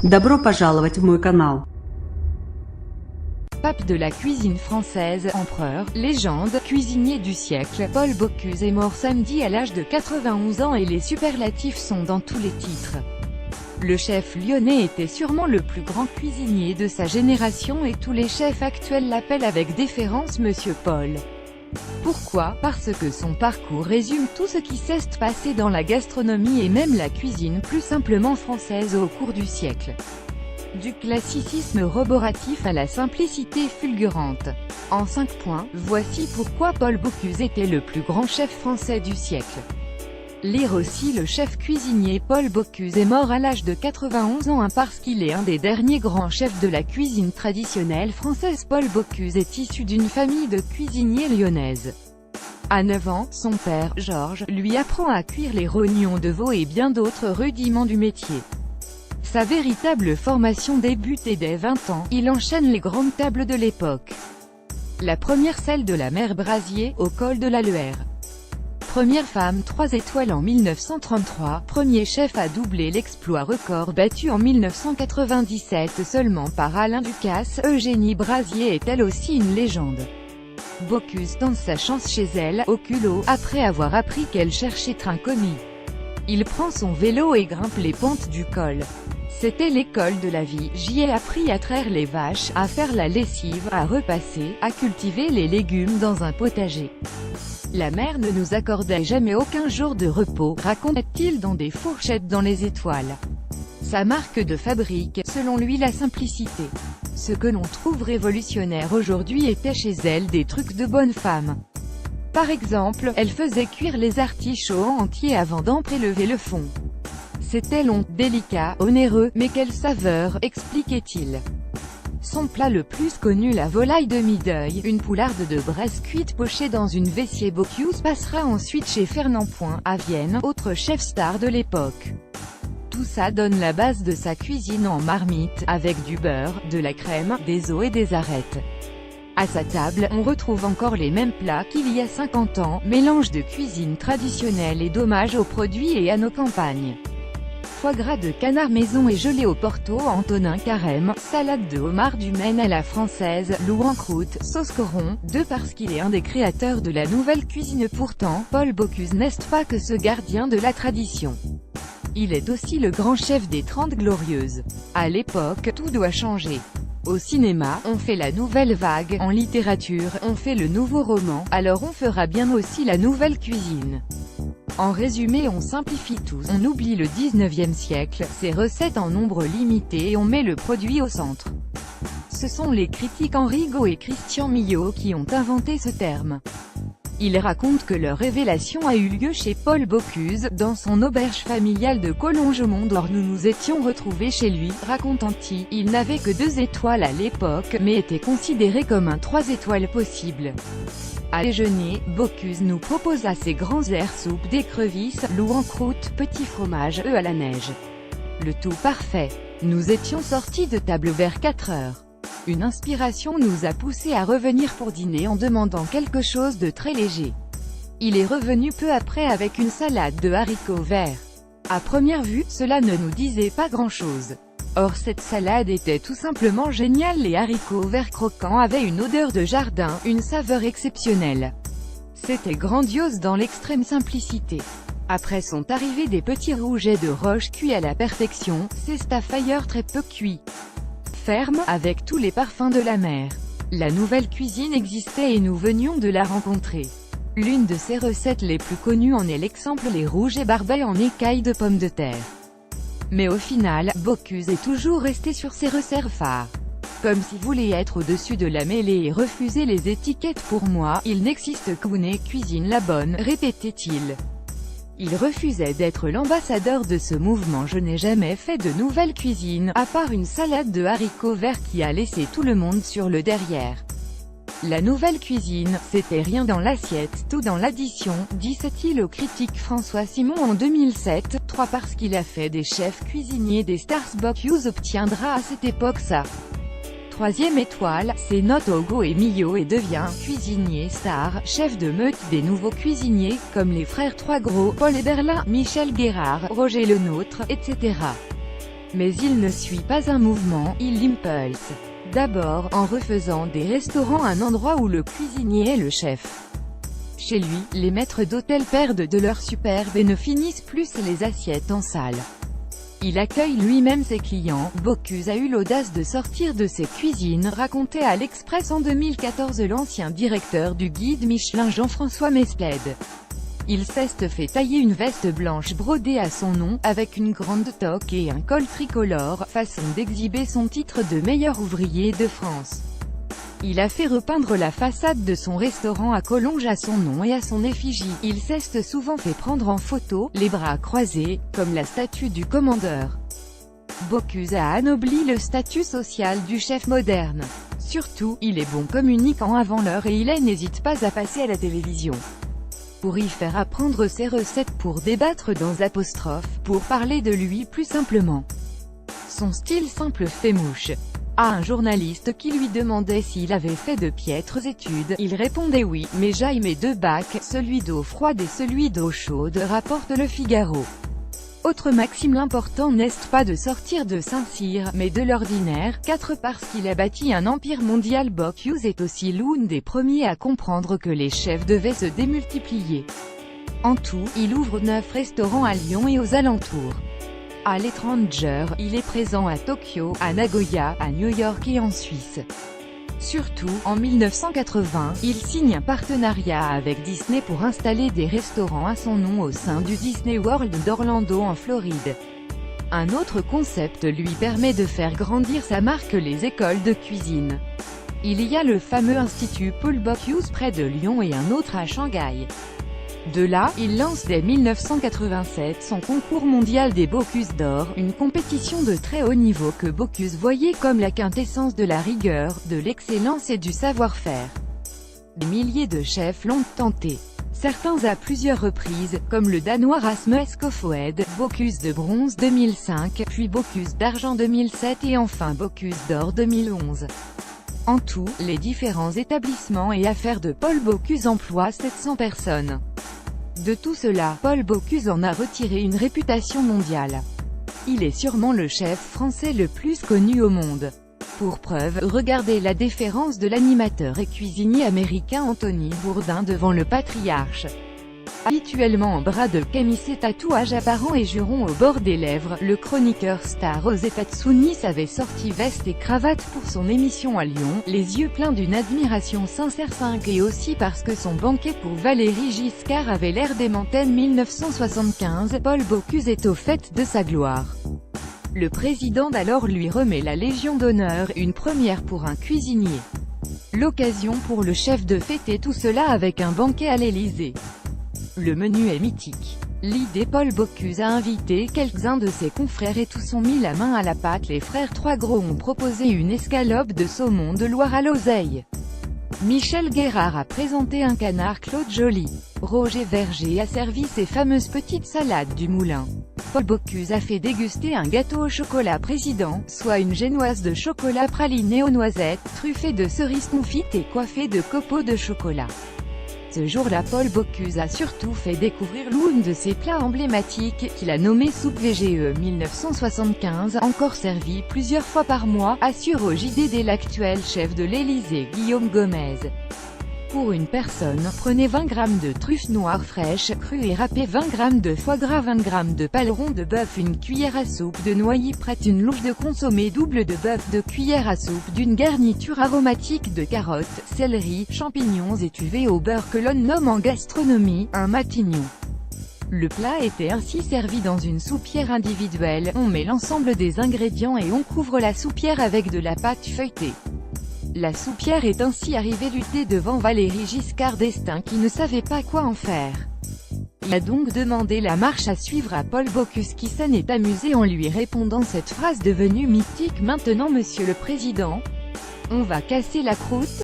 Добро пожаловать в мой канал. Pape de la cuisine française, empereur, légende, cuisinier du siècle, Paul Bocuse est mort samedi à l'âge de 91 ans et les superlatifs sont dans tous les titres. Le chef lyonnais était sûrement le plus grand cuisinier de sa génération et tous les chefs actuels l'appellent avec déférence Monsieur Paul. Pourquoi? Parce que son parcours résume tout ce qui s'est passé dans la gastronomie et même la cuisine plus simplement française au cours du siècle. Du classicisme roboratif à la simplicité fulgurante. En 5 points, voici pourquoi Paul Bocuse était le plus grand chef français du siècle. Lire aussi le chef cuisinier Paul Bocuse est mort à l'âge de 91 ans parce qu'il est un des derniers grands chefs de la cuisine traditionnelle française. Paul Bocuse est issu d'une famille de cuisiniers lyonnaises. À 9 ans, son père, Georges, lui apprend à cuire les rognons de veau et bien d'autres rudiments du métier. Sa véritable formation débute et dès 20 ans, il enchaîne les grandes tables de l'époque. La première celle de la mère Brasier, au col de la Luère. Première femme 3 étoiles en 1933, premier chef à doubler l'exploit record battu en 1997 seulement par Alain Ducasse. Eugénie Brasier est elle aussi une légende. Bocuse tente sa chance chez elle, au culot, après avoir appris qu'elle cherchait train commis. Il prend son vélo et grimpe les pentes du col. C'était l'école de la vie, j'y ai appris à traire les vaches, à faire la lessive, à repasser, à cultiver les légumes dans un potager. La mère ne nous accordait jamais aucun jour de repos, racontait-il dans des fourchettes dans les étoiles. Sa marque de fabrique, selon lui la simplicité. Ce que l'on trouve révolutionnaire aujourd'hui était chez elle des trucs de bonne femme. Par exemple, elle faisait cuire les artichauts entiers avant d'en prélever le fond. C'était long, délicat, onéreux, mais quelle saveur, expliquait-il. Son plat le plus connu, la volaille de mi-deuil, une poularde de Bresse cuite pochée dans une vessier. Bocuse passera ensuite chez Fernand Point, à Vienne, autre chef star de l'époque. Tout ça donne la base de sa cuisine en marmite, avec du beurre, de la crème, des os et des arêtes. À sa table, on retrouve encore les mêmes plats qu'il y a 50 ans, mélange de cuisine traditionnelle et d'hommage aux produits et à nos campagnes. Foie gras de canard maison et gelé au Porto, Antonin Carême, salade de homard du Maine à la française, loup en croûte, sauce coron, parce qu'il est un des créateurs de la nouvelle cuisine. Pourtant, Paul Bocuse n'est pas que ce gardien de la tradition. Il est aussi le grand chef des 30 Glorieuses. À l'époque, tout doit changer. Au cinéma, on fait la nouvelle vague, en littérature, on fait le nouveau roman, alors on fera bien aussi la nouvelle cuisine. En résumé, on simplifie tout, on oublie le 19e siècle, ses recettes en nombre limité et on met le produit au centre. Ce sont les critiques Henri Gaud et Christian Millot qui ont inventé ce terme. Ils racontent que leur révélation a eu lieu chez Paul Bocuse, dans son auberge familiale de Collonges-au-Mont-d'Or. Nous nous étions retrouvés chez lui, racontant-il. Il n'avait que 2 étoiles à l'époque, mais était considéré comme un 3 étoiles possible. À déjeuner, Bocuse nous proposa ses grands airs soupe d'écrevisses, loup en croûte, petit fromage, œufs à la neige. Le tout parfait. Nous étions sortis de table vers 4 heures. Une inspiration nous a poussé à revenir pour dîner en demandant quelque chose de très léger. Il est revenu peu après avec une salade de haricots verts. À première vue, cela ne nous disait pas grand-chose. Or cette salade était tout simplement géniale. Les haricots verts croquants avaient une odeur de jardin, une saveur exceptionnelle. C'était grandiose dans l'extrême simplicité. Après sont arrivés des petits rougets de roche cuits à la perfection, ces staffayeurs très peu cuits. Ferme, avec tous les parfums de la mer. La nouvelle cuisine existait et nous venions de la rencontrer. L'une de ses recettes les plus connues en est l'exemple les rougets barbets en écailles de pommes de terre. Mais au final, Bocuse est toujours resté sur ses recettes phares. Comme s'il voulait être au-dessus de la mêlée et refuser les étiquettes. Pour moi, il n'existe qu'une cuisine la bonne, répétait-il. Il refusait d'être l'ambassadeur de ce mouvement. Je n'ai jamais fait de nouvelle cuisine, à part une salade de haricots verts qui a laissé tout le monde sur le derrière. La nouvelle cuisine, c'était rien dans l'assiette, tout dans l'addition, disait-il au critique François Simon en 2007, 3 parce qu'il a fait des chefs cuisiniers des stars. Bocuse obtiendra à cette époque sa 3e étoile, ses notes Hugo et Millot et devient cuisinier star, chef de meute des nouveaux cuisiniers, comme les frères Trois Gros, Paul Eberlin, Michel Guérard, Roger Lenôtre, etc. Mais il ne suit pas un mouvement, il l'impulse. D'abord, en refaisant des restaurants un endroit où le cuisinier est le chef. Chez lui, les maîtres d'hôtel perdent de leur superbe et ne finissent plus les assiettes en salle. Il accueille lui-même ses clients. Bocuse a eu l'audace de sortir de ses cuisines, racontait à l'Express en 2014 l'ancien directeur du guide Michelin Jean-François Mesplède. Il s'est fait tailler une veste blanche brodée à son nom, avec une grande toque et un col tricolore, façon d'exhiber son titre de meilleur ouvrier de France. Il a fait repeindre la façade de son restaurant à Collonges à son nom et à son effigie. Il s'est souvent fait prendre en photo, les bras croisés, comme la statue du commandeur. Bocuse a anobli le statut social du chef moderne. Surtout, il est bon communicant avant l'heure et il n'hésite pas à passer à la télévision. Pour y faire apprendre ses recettes, pour débattre dans apostrophe, pour parler de lui plus simplement. Son style simple fait mouche. À un journaliste qui lui demandait s'il avait fait de piètres études, il répondait oui, mais j'ai mes 2 bacs, celui d'eau froide et celui d'eau chaude, rapporte Le Figaro. Autre maxime, l'important n'est pas de sortir de Saint-Cyr, mais de l'ordinaire, 4 parce qu'il a bâti un empire mondial. Bocuse est aussi l'une des premiers à comprendre que les chefs devaient se démultiplier. En tout, il ouvre 9 restaurants à Lyon et aux alentours. À l'étranger, il est présent à Tokyo, à Nagoya, à New York et en Suisse. Surtout, en 1980, il signe un partenariat avec Disney pour installer des restaurants à son nom au sein du Disney World d'Orlando en Floride. Un autre concept lui permet de faire grandir sa marque, les écoles de cuisine. Il y a le fameux Institut Paul Bocuse près de Lyon et un autre à Shanghai. De là, il lance dès 1987 son concours mondial des Bocuse d'or, une compétition de très haut niveau que Bocuse voyait comme la quintessence de la rigueur, de l'excellence et du savoir-faire. Des milliers de chefs l'ont tenté. Certains à plusieurs reprises, comme le Danois Rasmus Kofoed, Bocuse de bronze 2005, puis Bocuse d'argent 2007 et enfin Bocuse d'or 2011. En tout, les différents établissements et affaires de Paul Bocuse emploient 700 personnes. De tout cela, Paul Bocuse en a retiré une réputation mondiale. Il est sûrement le chef français le plus connu au monde. Pour preuve, regardez la déférence de l'animateur et cuisinier américain Anthony Bourdain devant le patriarche. Habituellement en bras de camis, ses tatouages apparents et jurons au bord des lèvres, le chroniqueur star Osé Tatsounis avait sorti veste et cravate pour son émission à Lyon, les yeux pleins d'une admiration sincère. 5 et aussi parce que son banquet pour Valéry Giscard avait l'air démenté. 1975, Paul Bocuse est au fait de sa gloire. Le président d'alors lui remet la Légion d'honneur, une première pour un cuisinier. L'occasion pour le chef de fêter tout cela avec un banquet à l'Élysée. Le menu est mythique. L'idée, Paul Bocuse a invité quelques-uns de ses confrères et tous ont mis la main à la pâte. Les frères Trois Gros ont proposé une escalope de saumon de Loire à l'oseille. Michel Guérard a présenté un canard Claude Joly. Roger Verger a servi ses fameuses petites salades du moulin. Paul Bocuse a fait déguster un gâteau au chocolat président, soit une génoise de chocolat praliné aux noisettes, truffée de cerises confites et coiffée de copeaux de chocolat. Ce jour-là, Paul Bocuse a surtout fait découvrir l'une de ses plats emblématiques, qu'il a nommé soupe VGE 1975, encore servi plusieurs fois par mois, assure au JDD l'actuel chef de l'Élysée Guillaume Gomez. Pour une personne, prenez 20 g de truffes noires fraîches, crues et râpées, 20 g de foie gras, 20 g de paleron de bœuf, une cuillère à soupe de noilles prête, une louche de consommé double de bœuf, 2 cuillères à soupe d'une garniture aromatique de carottes, céleri, champignons étuvés au beurre que l'on nomme en gastronomie un matignon. Le plat était ainsi servi dans une soupière individuelle, on met l'ensemble des ingrédients et on couvre la soupière avec de la pâte feuilletée. La soupière est ainsi arrivée lutter devant Valéry Giscard d'Estaing qui ne savait pas quoi en faire. Il a donc demandé la marche à suivre à Paul Bocuse qui s'en est amusé en lui répondant cette phrase devenue mythique: maintenant Monsieur le Président, on va casser la croûte.